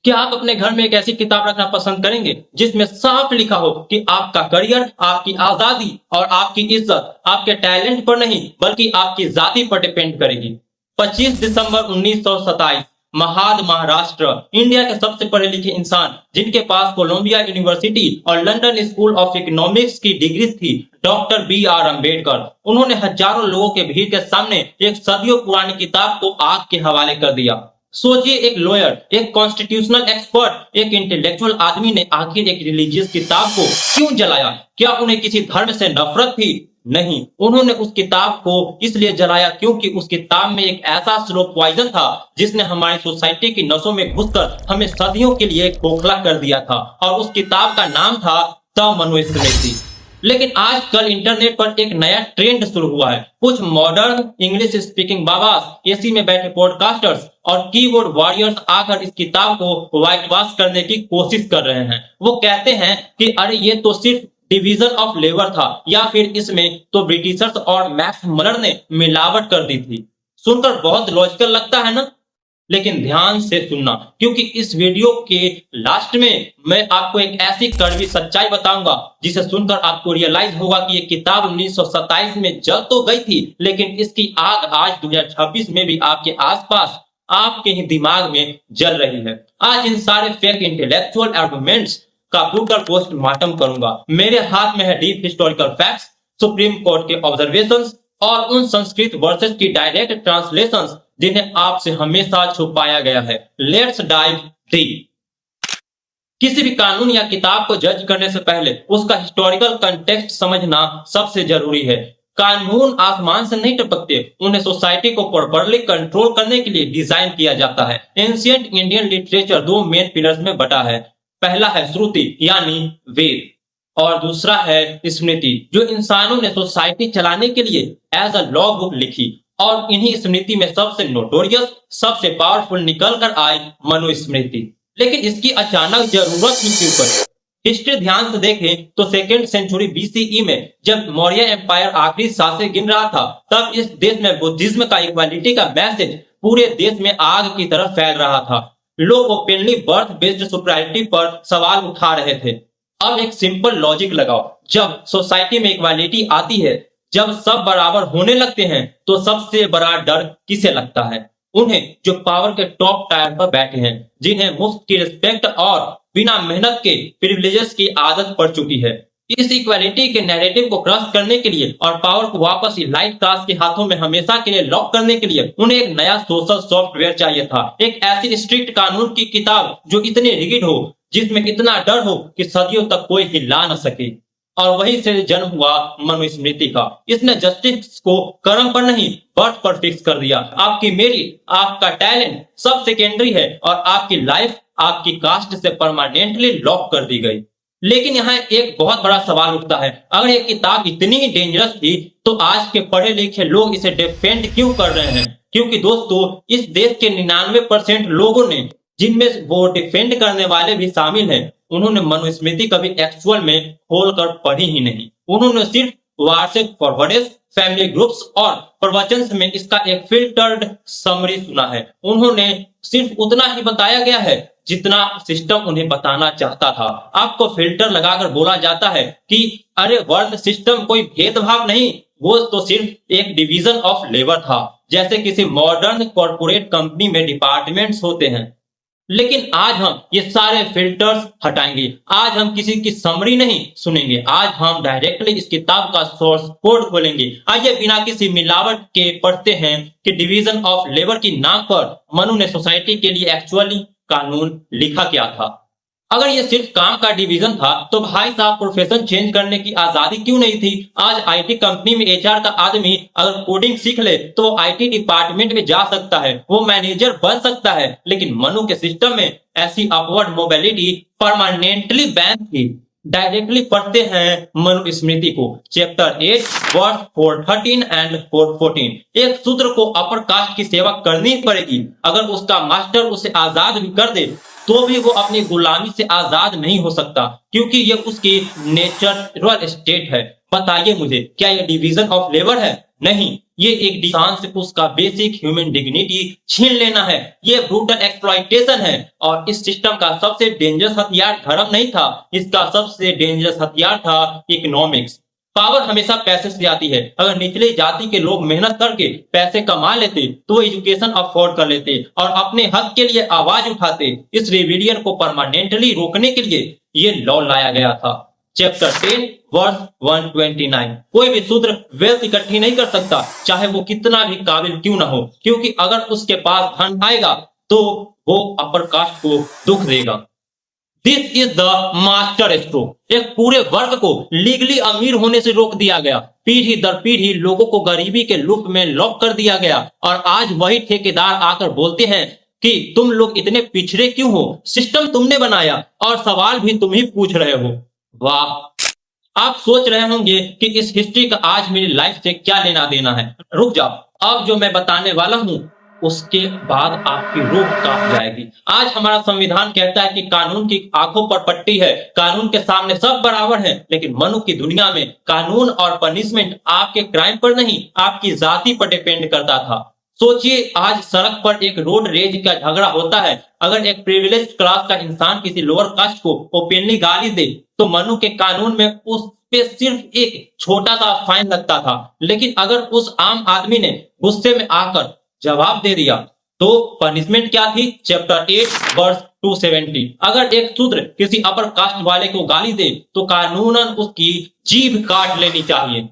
क्या आप अपने घर में एक ऐसी किताब रखना पसंद करेंगे जिसमें साफ लिखा हो कि आपका करियर, आपकी आजादी और आपकी इज्जत आपके टैलेंट पर नहीं बल्कि आपकी जाति पर डिपेंड करेगी? 25 दिसंबर 1927, महाद महाराष्ट्र, इंडिया के सबसे पढ़े लिखे इंसान जिनके पास कोलंबिया यूनिवर्सिटी और लंदन स्कूल ऑफ इकोनॉमिक्स की डिग्री थी, डॉक्टर B.R. अम्बेडकर। उन्होंने हजारों लोगों के भीड़ के सामने एक सदियों पुरानी किताब को आग के हवाले कर दिया। सोचिए, एक लॉयर, एक कॉन्स्टिट्यूशनल एक्सपर्ट, एक इंटेलेक्चुअल आदमी ने आखिर एक रिलीजियस किताब को क्यों जलाया? क्या उन्हें किसी धर्म से नफरत थी? नहीं, उन्होंने उस किताब को इसलिए जलाया क्योंकि उस किताब में एक ऐसा स्लो पॉइजन था जिसने हमारी सोसाइटी की नसों में घुसकर हमें सदियों के लिए खोखला कर दिया था, और उस किताब का नाम था द मनुस्मृति। लेकिन आजकल इंटरनेट पर एक नया ट्रेंड शुरू हुआ है। कुछ मॉडर्न इंग्लिश स्पीकिंग बाबास, एसी में बैठे पॉडकास्टर्स और कीबोर्ड वॉरियर्स आकर इस किताब को व्हाइट वॉश करने की कोशिश कर रहे हैं। वो कहते हैं कि अरे ये तो सिर्फ डिवीजन ऑफ लेबर था, या फिर इसमें तो ब्रिटिशर्स और मैक्स मलर ने मिलावट कर दी थी। सुनकर बहुत लॉजिकल लगता है ना? लेकिन ध्यान से सुनना, क्योंकि इस वीडियो के लास्ट में मैं आपको एक ऐसी कड़वी सच्चाई बताऊंगा जिसे सुनकर आपको रियलाइज होगा कि ये किताब 1927 में जल तो गई थी, लेकिन इसकी आग आज 2026 में भी आपके आसपास, आपके ही दिमाग में जल रही है। आज इन सारे फेक इंटेलेक्चुअल आर्गुमेंट्स का ब्रूटल पोस्टमार्टम करूंगा। मेरे हाथ में है deep historical facts, supreme court के ऑब्जर्वेशंस और उन संस्कृत वर्सेस की डायरेक्ट ट्रांसलेशंस जिन्हें आपसे हमेशा छुपाया गया है। Let's dive deep. किसी भी कानून या किताब को जज करने से पहले उसका हिस्टोरिकल कंटेक्स्ट समझना सबसे जरूरी है। कानून आसमान से नहीं टपकते, उन्हें सोसाइटी को प्रॉपर्ली कंट्रोल करने के लिए डिजाइन किया जाता है। एंशिएंट इंडियन लिटरेचर दो मेन पिलर्स में बटा है। पहला है श्रुति यानी वेद, और दूसरा है स्मृति, जो इंसानों ने सोसाइटी चलाने के लिए एज अ लॉ बुक लिखी। और इन्हीं स्मृति में सबसे नोटोरियस, सबसे पावरफुल निकल कर आई मनुस्मृति। लेकिन इसकी अचानक जरूरत ही क्यों पड़ी? हिस्ट्री ध्यान से देखें तो सेकेंड सेंचुरी BCE में जब मौर्य एम्पायर आखिरी सांसें गिन रहा था, तब इस देश में बुद्धिज्म का इक्वालिटी का मैसेज पूरे देश में आग की तरह फैल रहा था। लोग ओपनली बर्थ बेस्ड सुपरियॉरिटी पर सवाल उठा रहे थे। अब एक सिंपल लॉजिक लगाओ, जब सोसाइटी में इक्वालिटी आती है, जब सब बराबर होने लगते हैं, तो सबसे बड़ा डर किसे लगता है? उन्हें जो पावर के टॉप टायर पर बैठे हैं, जिन्हें मुफ्त की रिस्पेक्ट और बिना मेहनत के प्रिविलेजेस की आदत पड़ चुकी है। इस इक्वालिटी के नैरेटिव को क्रश करने के लिए और पावर को वापस इलाइट क्लास के हाथों में हमेशा के लिए लॉक करने के लिए उन्हें एक नया सोशल सॉफ्टवेयर चाहिए था। एक ऐसी स्ट्रिक्ट कानून की किताब जो इतनी रिगिड हो, जिसमें इतना डर हो कि सदियों तक कोई हिला न सके। और वहीं से जन्म हुआ मनुस्मृति का। इसने जस्टिस को कर्म पर नहीं बर्थ पर फिक्स कर दिया। आपकी मेरिट, आपका टैलेंट सब सेकेंडरी है, और आपकी लाइफ आपकी कास्ट से परमानेंटली लॉक कर दी गई। लेकिन यहाँ एक बहुत बड़ा सवाल उठता है, अगर ये किताब इतनी ही डेंजरस थी तो आज के पढ़े लिखे लोग इसे डिफेंड क्यों कर रहे हैं? क्योंकि दोस्तों, इस देश के 99% लोगों ने, जिनमें वो डिफेंड करने वाले भी शामिल हैं, उन्होंने मनुस्मृति कभी एक्चुअल में खोलकर पढ़ी ही नहीं। उन्होंने सिर्फ व्हाट्सएप फॉरवर्ड्स, फैमिली ग्रुप्स और प्रवचन में इसका एक फिल्टर्ड समरी सुना है। उन्होंने सिर्फ उतना ही बताया गया है जितना सिस्टम उन्हें बताना चाहता था। आपको फिल्टर लगाकर बोला जाता है कि अरे वर्ल्ड सिस्टम कोई भेदभाव नहीं, वो तो सिर्फ एक डिवीजन ऑफ लेबर था, जैसे किसी मॉडर्न कॉर्पोरेट कंपनी में डिपार्टमेंट्स होते हैं। लेकिन आज हम ये सारे फिल्टर्स हटाएंगे। आज हम किसी की समरी नहीं सुनेंगे, आज हम डायरेक्टली इस किताब का सोर्स कोड खोलेंगे। आइए बिना किसी मिलावट के पढ़ते हैं कि डिवीजन ऑफ लेबर की नाम पर मनु ने सोसाइटी के लिए एक्चुअली कानून लिखा क्या था। अगर ये सिर्फ काम का डिवीजन था तो भाई साहब प्रोफेशन चेंज करने की आजादी क्यों नहीं थी? आज आईटी कंपनी में एचआर का आदमी अगर कोडिंग सीख ले तो वो आईटी डिपार्टमेंट में जा सकता है, वो मैनेजर बन सकता है। लेकिन मनु के सिस्टम में ऐसी अपवर्ड मोबिलिटी परमानेंटली बैन थी। डायरेक्टली पढ़ते हैं मनुस्मृति को, चैप्टर 8 वर्स 413 एंड 414। एक शूद्र को अपर कास्ट की सेवा करनी पड़ेगी। अगर उसका मास्टर उसे आजाद भी कर दे तो भी वो अपनी गुलामी से आजाद नहीं हो सकता, क्योंकि ये उसकी नेचुरल स्टेट है। बताइए मुझे, क्या ये डिवीजन ऑफ लेबर है? नहीं, ये एक इंसान से उसका बेसिक ह्यूमन डिग्निटी छीन लेना है। ये ब्रूटल एक्सप्लॉइटेशन है। और इस सिस्टम का सबसे डेंजरस हथियार धर्म नहीं था, इसका सबसे डेंजरस हथियार था इकोनॉमिक्स। पावर हमेशा पैसे से आती है। अगर निचले जाति के लोग मेहनत करके पैसे कमा लेते तो वो एजुकेशन अफोर्ड कर लेते और अपने हक के लिए आवाज उठाते। इस रिविलियन को परमानेंटली रोकने के लिए ये लॉ लाया गया था। Chapter 10 verse 129। कोई भी शूद्र वेल्थ इकट्ठी नहीं कर सकता, चाहे वो कितना भी काबिल क्यों ना हो, क्योंकि अगर उसके पास धन आएगा तो वो अपर कास्ट को दुख देगा। This is the master stroke. एक पूरे वर्ग को लीगली अमीर होने से रोक दिया गया। पीढ़ी दर पीढ़ी लोगों को गरीबी के लूप में लॉक कर दिया गया और आज वही ठेकेदार आकर बोलते हैं कि तुम लोग इतने पिछड़े क्यों हो, सिस्टम तुमने बनाया और सवाल भी तुम ही पूछ रहे हो। वाह। आप सोच रहे होंगे कि इस हिस्ट्री का आज मेरी लाइफ से क्या लेना देना है। रुक जाओ, अब जो मैं बताने वाला हूं उसके बाद आपकी रूह कांप जाएगी। आज हमारा संविधान कहता है कि कानून की आंखों पर पट्टी है, कानून के सामने सब बराबर हैं, लेकिन मनु की दुनिया में कानून और पनिशमेंट आपके क्राइम पर नहीं, आपकी जाति पर डिपेंड करता था। सोचिए, आज सड़क पर एक रोड रेज का झगड़ा होता है। अगर एक प्रिविलेज्ड क्लास का इंसान किसी लोअर कास्ट को ओपनली गाली दे तो मनु के कानून में उस पे सिर्फ एक छोटा सा फाइन लगता था, लेकिन अगर उस आम आदमी ने गुस्से में आकर जवाब दे दिया तो पनिशमेंट क्या थी? Chapter 8 verse 270। अगर एक शूद्र किसी अपर कास्ट वाले को गाली दे तो कानूनन उसकी जीभ काट लेनी चाहिए।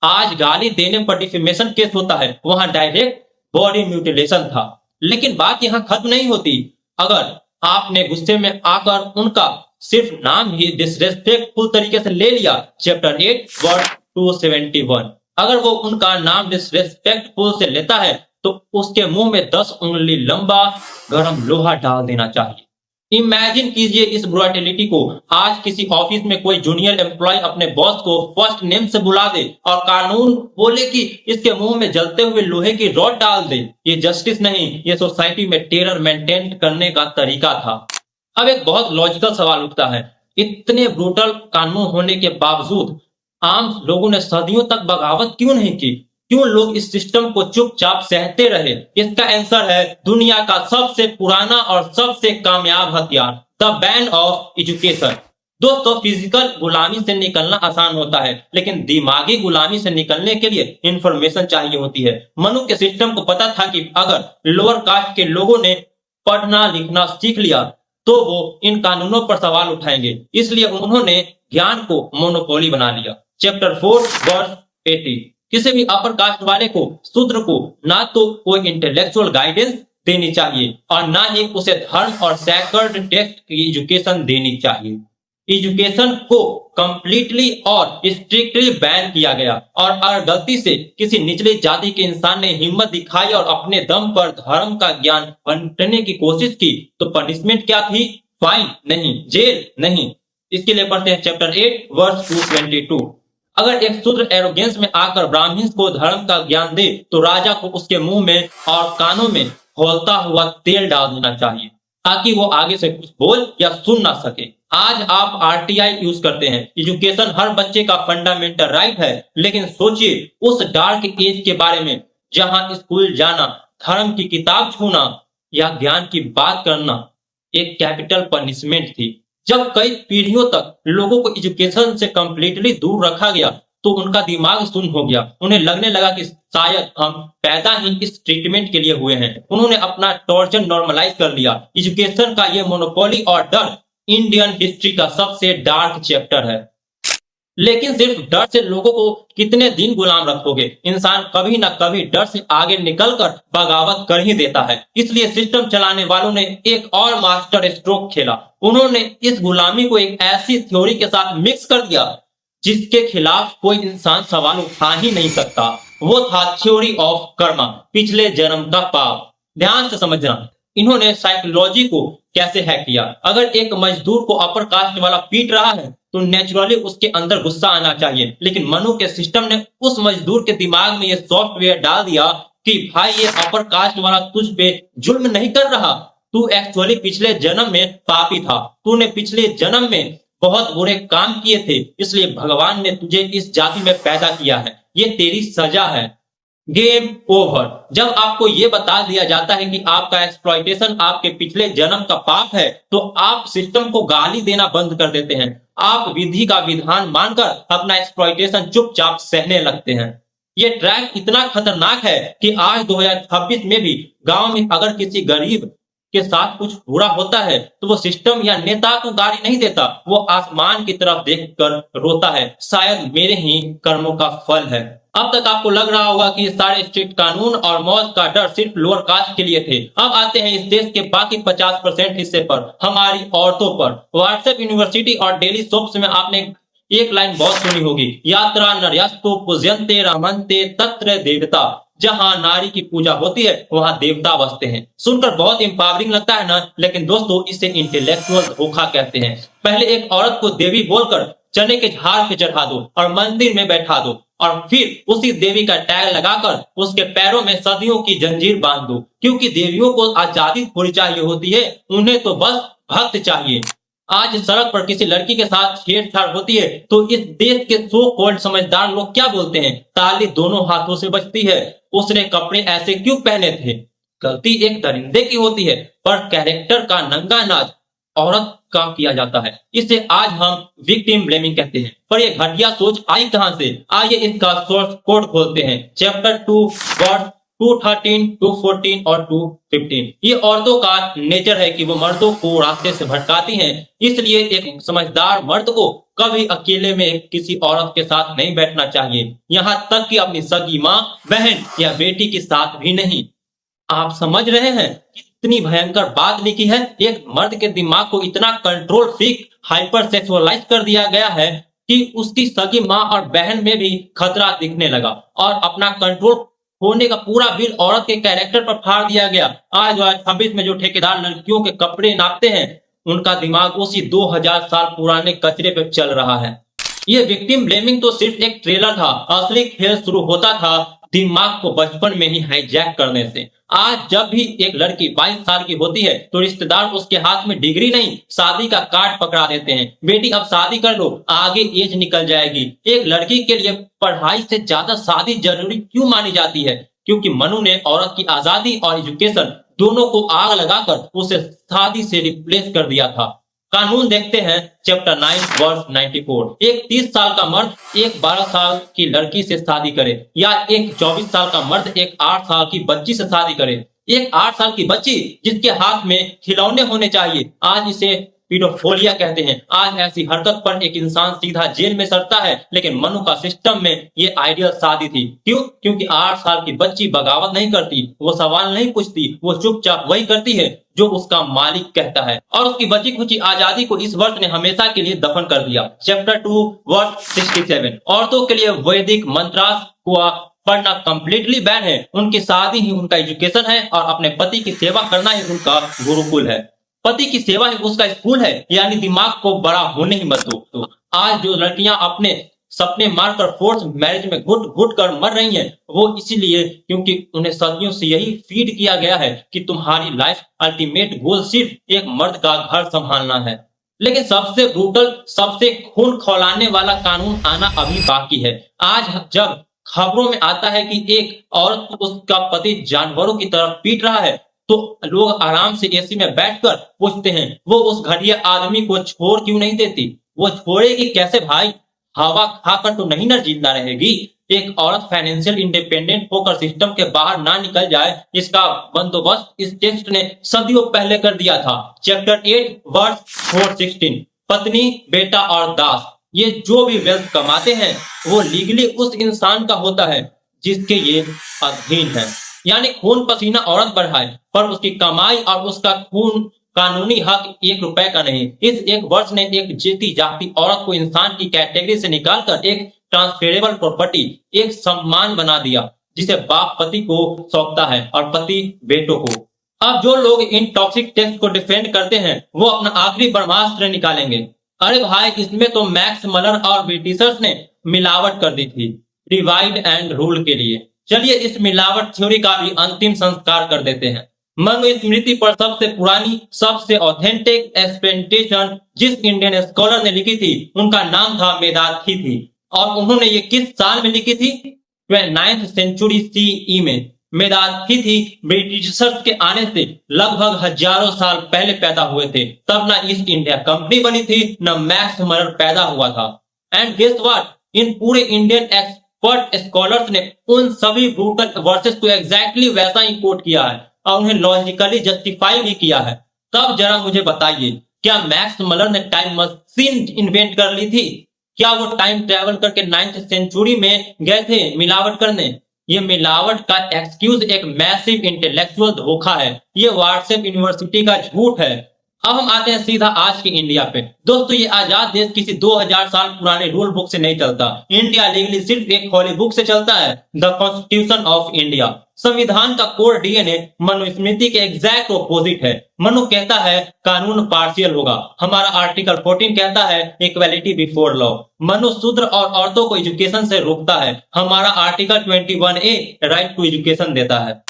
आज गाली देने पर डिफेमेशन केस होता है, वहां डायरेक्ट बॉडी म्यूटिलेशन था। लेकिन बात यहाँ खत्म नहीं होती। अगर आपने गुस्से में आकर उनका सिर्फ नाम ही डिसरेस्पेक्टफुल तरीके से ले लिया, चैप्टर 8 वर्स 271, अगर वो उनका नाम डिसरेस्पेक्टफुल से लेता है तो उसके मुंह में 10 उंगली लंबा गरम लोहा डाल देना चाहिए। इमेजिन कीजिए इस ब्रुटैलिटी को। आज किसी ऑफिस में कोई जूनियर एम्प्लॉय अपने बॉस को फर्स्ट नेम से बुला दे और कानून बोले कि इसके मुंह में जलते हुए लोहे की रॉड डाल दे। ये जस्टिस नहीं, ये सोसाइटी में टेरर मेंटेन करने का तरीका था। अब एक बहुत लॉजिकल सवाल उठता है, इतने ब्रूटल कानून होने के बावजूद आम लोगों ने सदियों तक बगावत क्यों नहीं की? क्यों लोग इस सिस्टम को चुपचाप सहते रहे? इसका आंसर है दुनिया का सबसे पुराना और सबसे कामयाब हथियार, द बैन ऑफ एजुकेशन। दोस्तों, फिजिकल गुलामी से निकलना आसान होता है, लेकिन दिमागी गुलामी से निकलने के लिए इंफॉर्मेशन चाहिए होती है। मनु के सिस्टम को पता था कि अगर लोअर कास्ट के लोगों ने पढ़ना लिखना सीख लिया तो वो इन कानूनों पर सवाल उठाएंगे, इसलिए उन्होंने ज्ञान को मोनोपोली बना लिया। Chapter 4 verse 80। किसी भी अपर कास्ट वाले को, शूद्र को, ना तो कोई इंटेलेक्चुअल गाइडेंस देनी चाहिए और ना ही उसे धर्म और सैक्रेड टेक्स्ट की एजुकेशन देनी चाहिए। एजुकेशन को कंप्लीटली और स्ट्रिक्टली बैन किया गया और अगर गलती से किसी निचली जाति के इंसान ने हिम्मत दिखाई और अपने दम पर धर्म का ज्ञान बांटने की कोशिश की तो पनिशमेंट क्या थी? फाइन नहीं, जेल नहीं। इसके लिए पढ़ते हैं चैप्टर 8 वर्स 222। अगर एक शूद्र एरोगेंस में आकर ब्राह्मण को धर्म का ज्ञान दे तो राजा को उसके मुंह में और कानों में खौलता हुआ तेल डाल देना चाहिए ताकि वो आगे से कुछ बोल या सुन ना सके। आज आप आरटीआई यूज करते हैं। एजुकेशन हर बच्चे का फंडामेंटल राइट है, लेकिन सोचिए उस डार्क एज के बारे में जहां स्कूल जाना, धर्म की किताब छूना या ज्ञान की बात करना एक कैपिटल पनिशमेंट थी। जब कई पीढ़ियों तक लोगों को एजुकेशन से कंप्लीटली दूर रखा गया तो उनका दिमाग सुन्न हो गया। उन्हें लगने लगा कि शायद हम पैदा ही इस ट्रीटमेंट के लिए हुए हैं। उन्होंने अपना टॉर्चर नॉर्मलाइज कर लिया। एजुकेशन का ये मोनोपोली और डर इंडियन हिस्ट्री का सबसे डार्क चैप्टर है। लेकिन सिर्फ डर से लोगों को कितने दिन गुलाम रखोगे? इंसान कभी ना कभी डर से आगे निकलकर बगावत कर ही देता है। इसलिए सिस्टम चलाने वालों ने एक और मास्टर स्ट्रोक खेला। उन्होंने इस गुलामी को एक ऐसी थ्योरी के साथ मिक्स कर दिया जिसके खिलाफ कोई इंसान सवाल उठा ही नहीं सकता। वो था थ्योरी ऑफ कर्मा, पिछले जन्म का पाप। ध्यान से समझना, इन्होंने साइकोलॉजी को कैसे हैक किया। अगर एक मजदूर को अपर कास्ट वाला पीट रहा है तो नेचुरली उसके अंदर गुस्सा आना चाहिए, लेकिन मनु के सिस्टम ने उस मजदूर के दिमाग में ये सॉफ्टवेयर डाल दिया कि भाई ये अपर कास्ट वाला तुझ पे जुल्म नहीं कर रहा, तू एक्चुअली पिछले जन्म में पापी था, तूने पिछले जन्म में बहुत बुरे काम किए थे, इसलिए भगवान ने तुझे इस जाति में पैदा किया है, ये तेरी सजा है। Game over. जब आपको ये बता दिया जाता है कि आपका एक्सप्लॉइटेशन आपके पिछले जन्म का पाप है, तो आप सिस्टम को गाली देना बंद कर देते हैं। आप विधि का विधान मानकर अपना एक्सप्लॉइटेशन चुपचाप सहने लगते हैं। ये ट्रैक इतना खतरनाक है कि आज 2026 में भी गांव में अगर किसी गरीब के साथ कुछ बुरा होता है तो वो सिस्टम या नेता को गाली नहीं देता, वो आसमान की तरफ देखकर रोता है, शायद मेरे ही कर्मों का फल है। अब तक आपको लग रहा होगा कि ये सारे स्ट्रिक्ट कानून और मौत का डर सिर्फ लोअर कास्ट के लिए थे। अब आते हैं इस देश के बाकी 50% हिस्से पर, हमारी औरतों पर। व्हाट्सएप यूनिवर्सिटी और डेली सोप्स में आपने एक लाइन बहुत सुनी होगी, यात्रा नर्यस्तु पूज्यन्ते रमन्ते तत्र देवता। जहां नारी की पूजा होती है वहां देवता बसते हैं। सुनकर बहुत एम्पावरिंग लगता है ना, लेकिन दोस्तों इसे इंटेलेक्चुअल धोखा कहते हैं। पहले एक औरत को देवी बोलकर चने के झाड़ पे चढ़ा दो और मंदिर में बैठा दो, और फिर उसी देवी का टैग लगाकर उसके पैरों में सदियों की जंजीर बांध दो, क्योंकि देवियों को आजादी थोड़ी चाहिए होती है, उन्हें तो बस भक्त चाहिए। आज सड़क पर किसी लड़की के साथ छेड़छाड़ होती है तो इस देश के सो कॉल्ड समझदार लोग क्या बोलते हैं? ताली दोनों हाथों से बजती है। उसने कपड़े ऐसे क्यों पहने थे? गलती एक दरिंदे की होती है, पर कैरेक्टर का नंगा नाच औरत का किया जाता है। इसे आज हम विक्टिम ब्लेमिंग कहते हैं। पर ये घटिया सोच आई कहां से? आइए इसका सोर्स कोड खोलते हैं। चैप्टर 2 वर्ड 213, 214 और 215। ये औरतों का नेचर है कि वो मर्दों को रास्ते से भटकाती हैं। इसलिए एक समझदार मर्द को कभी अकेले में किसी औरत के साथ नहीं बैठना चाहिए, यहाँ तक कि अपनी सगी माँ, बहन या बेटी के साथ भी नहीं। आप समझ रहे हैं कितनी भयंकर बात लिखी है? एक मर्द के दिमाग को इतना कंट्रोल फ्रीक, हाइपर सेक्सुअलाइज कर दिया गया है कि उसकी सगी माँ और बहन में भी खतरा दिखने लगा, और अपना कंट्रोल होने का पूरा बिल औरत के कैरेक्टर पर फाड़ दिया गया। आज 2026 में जो ठेकेदार लड़कियों के कपड़े नापते हैं, उनका दिमाग उसी 2000 साल पुराने कचरे पे चल रहा है। ये विक्टिम ब्लेमिंग तो सिर्फ एक ट्रेलर था, असली खेल शुरू होता था दिमाग को बचपन में ही हाईजैक करने से। आज जब भी एक लड़की 22 साल की होती है तो रिश्तेदार उसके हाथ में डिग्री नहीं, शादी का कार्ड पकड़ा देते हैं। बेटी अब शादी कर लो, आगे एज निकल जाएगी। एक लड़की के लिए पढ़ाई से ज्यादा शादी जरूरी क्यों मानी जाती है? क्योंकि मनु ने औरत की आजादी और एजुकेशन दोनों को आग लगाकर उसे शादी से रिप्लेस कर दिया था। कानून देखते हैं चैप्टर 9 वर्स 94। एक 30 साल का मर्द एक 12 साल की लड़की से शादी करे, या एक 24 साल का मर्द एक 8 साल की बच्ची से शादी करे। एक 8 साल की बच्ची जिसके हाथ में खिलौने होने चाहिए, आज इसे पीडोफोलिया कहते हैं। आज ऐसी हरकत पर एक इंसान सीधा जेल में सड़ता है, लेकिन मनु का सिस्टम में ये आइडियल शादी थी। क्यों? क्योंकि 8 साल की बच्ची बगावत नहीं करती, वो सवाल नहीं पूछती, वो चुपचाप वही करती है जो उसका मालिक कहता है। और उसकी बची खुची आजादी को इस वर्ष ने हमेशा के लिए दफन कर दिया। Chapter 2 verse 67। औरतों के लिए वैदिक मंत्रास को पढ़ना कंप्लीटली बैन है। उनकी शादी ही उनका एजुकेशन है, और अपने पति की सेवा करना ही उनका गुरुकुल है। पति की सेवा ही उसका स्कूल है, यानी दिमाग को बड़ा होने ही मत दो। तो आज जो लड़कियां अपने सपने मारकर फोर्स मैरिज में घुट घुट कर मर रही हैं, वो इसीलिए क्योंकि उन्हें सदियों से यही फीड किया गया है कि तुम्हारी लाइफ अल्टीमेट गोल सिर्फ एक मर्द का घर संभालना है। लेकिन सबसे ब्रूटल, सबसे खून खौलाने वाला कानून आना अभी बाकी है। आज जब खबरों में आता है कि एक औरत को उसका पति जानवरों की तरह पीट रहा है, तो लोग आराम से एसी में बैठकर पूछते हैं, वो उस घटिया आदमी को छोड़ क्यों नहीं देती? वो छोड़ेगी कैसे भाई? हवा खाकर तो नहीं न जिंदा रहेगी। एक औरत फाइनेंशियल इंडिपेंडेंट होकर सिस्टम के बाहर ना निकल जाए, इसका बंदोबस्त इस टेक्स्ट ने सदियों पहले कर दिया था। Chapter 8 verse 416। पत्नी, बेटा और दास, ये जो भी वेल्थ कमाते हैं वो लीगली उस इंसान का होता है जिसके ये अधीन है। यानी खून पसीना औरत बढ़ाए, पर उसकी कमाई और उसका खून कानूनी हक 1 रुपए का नहीं। इस एक वर्ष ने एक जीती जागती औरत को इंसान की कैटेगरी से निकालकर एक ट्रांसफरेबल प्रॉपर्टी, एक सम्मान बना दिया, जिसे बाप पति को सौंपता है और पति बेटों को। अब जो लोग इन टॉक्सिक टेक्स्ट को डिफेंड करते हैं वो अपना आखिरी ब्रह्मास्त्र निकालेंगे। अरे भाई, इसमें तो मैक्स मलर और ब्रिटिशर्स ने मिलावट कर दी थी डिवाइड एंड रूल के लिए। चलिए इस मिलावट थ्योरी का भी अंतिम संस्कार कर देते हैं। मनुस्मृति पर सबसे पुरानी, सबसे ऑथेंटिक एक्सपेंटेशन जिस इंडियन स्कॉलर ने लिखी थी, उनका नाम था मेधातिथि। और उन्होंने ये किस साल में लिखी थी? 9th सेंचुरी सीई में मेदांती थी ब्रिटिशर्स के आने से लगभग हजारों साल पहले पैदा हुए थे। तब ना ईस्ट इंडिया कंपनी बनी थी, न मैक्स मलर पैदा हुआ था। एंड गेस व्हाट, इन पूरे इंडियन एक्सपर्ट स्कॉलर्स ने उन सभी ब्रूटल वर्सेस को एग्जैक्टली वैसा ही कोट किया है और उन्हें लॉजिकली जस्टिफाई भी किया है। तब जरा मुझे बताइए, क्या मैक्स मलर ने टाइम मशीन इन्वेंट कर ली थी? क्या वो टाइम ट्रेवल करके 9th सेंचुरी में गए थे मिलावट करने? ये मिलावट का एक्सक्यूज एक मैसिव इंटेलेक्चुअल धोखा है। ये व्हाट्सएप यूनिवर्सिटी का झूठ है। अब हम आते हैं सीधा आज के इंडिया पे। दोस्तों, ये आजाद देश किसी 2000 साल पुराने रूल बुक से नहीं चलता। इंडिया लीगली सिर्फ एक हॉली बुक से चलता है, द कॉन्स्टिट्यूशन ऑफ इंडिया। संविधान का कोर डीएनए मनुस्मृति के एग्जैक्ट ऑपोजिट है। मनु कहता है कानून पार्शियल होगा। हमारा आर्टिकल 14 कहता है इक्वालिटी बिफोर लॉ। मनु शूद्र और औरतों को एजुकेशन से रोकता है। हमारा article 21A right to education देता है।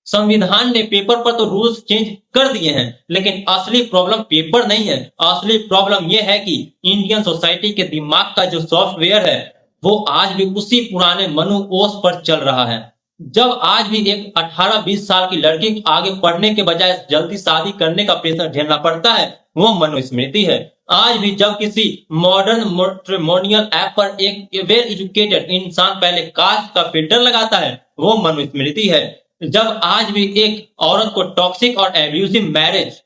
संविधान ने पेपर पर तो रूल्स चेंज कर दिए हैं, लेकिन असली प्रॉब्लम पेपर नहीं है। असली प्रॉब्लम यह है कि इंडियन सोसाइटी के दिमाग का जो सॉफ्टवेयर है वो आज भी उसी पुराने मनु ओस पर चल रहा है। जब आज भी एक 18-20 साल की लड़की को आगे पढ़ने के बजाय जल्दी शादी करने का प्रेशर झेलना पड़ता है, वो मनुस्मृति है। आज भी जब किसी मॉडर्न मैट्रिमोनियल ऐप पर एक वेल एजुकेटेड इंसान पहले कास्ट का फिल्टर लगाता है, वो मनुस्मृति है। जब आज भी एक औरत को टॉक्सिक और एब्यूजिव मैरिज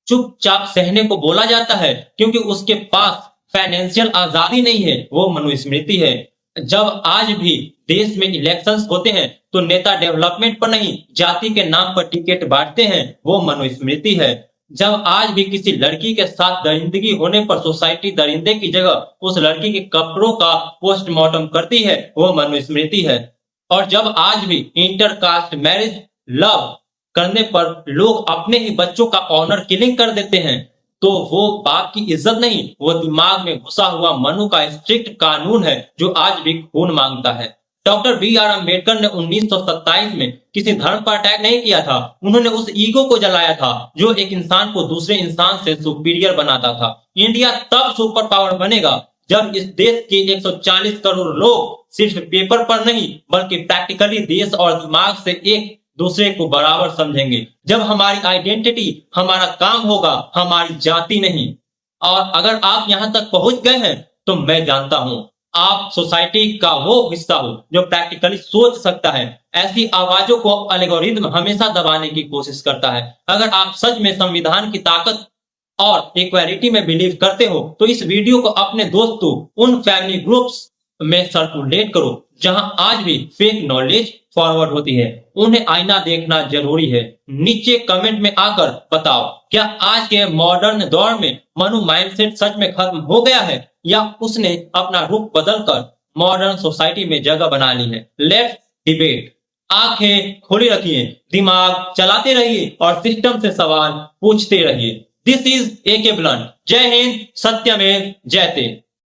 चुपचाप सहने को बोला जाता है क्योंकि उसके पास फाइनेंशियल आजादी नहीं है, वो मनुस्मृति है। जब आज भी देश में इलेक्शंस होते हैं तो नेता डेवलपमेंट पर नहीं, जाति के नाम पर टिकट बांटते हैं, वो मनुस्मृति है। जब आज भी किसी लड़की के साथ दरिंदगी होने पर सोसाइटी दरिंदे की जगह उस लड़की के कपड़ों का पोस्टमार्टम करती है, वो मनुस्मृति है। और जब आज भी इंटरकास्ट मैरिज लव करने पर लोग अपने ही बच्चों का ऑनर किलिंग कर देते हैं, तो वो बाप की इज्जत नहीं, वो दिमाग में घुसा हुआ मनु का स्ट्रिक्ट कानून है जो आज भी खून मांगता है। डॉक्टर BR अम्बेडकर ने 1927 में किसी धर्म पर अटैक नहीं किया था। उन्होंने उस ईगो को जलाया था जो एक इंसान को दूसरे इंसान से सुपीरियर बनाता था। इंडिया तब सुपर पावर बनेगा जब इस देश के 140 करोड़ लोग सिर्फ पेपर पर नहीं बल्कि प्रैक्टिकली देश और दिमाग से एक दूसरे को बराबर समझेंगे। जब हमारी आइडेंटिटी हमारा काम होगा, हमारी जाति नहीं। और अगर आप यहाँ तक पहुंच गए हैं तो मैं जानता हूँ आप सोसाइटी का वो हिस्सा हो जो प्रैक्टिकली सोच सकता है। ऐसी आवाजों को एल्गोरिथम हमेशा दबाने की कोशिश करता है। अगर आप सच में संविधान की ताकत और इक्वालिटी में बिलीव करते हो तो इस वीडियो को अपने दोस्तों, उन फैमिली ग्रुप्स में सर्कुलेट करो जहां आज भी फेक नॉलेज फॉरवर्ड होती है। उन्हें आईना देखना जरूरी है। नीचे कमेंट में आकर बताओ, क्या आज के मॉडर्न दौर में मनु माइंडसेट सच में खत्म हो गया है या उसने अपना रुख बदलकर मॉडर्न सोसाइटी में जगह बना ली है? Let's debate. आंखें खुली रखिए, दिमाग चलाते रहिए और सिस्टम से सवाल पूछते रहिए। This is AK blunt. जय हिंद, सत्यमेव जयते।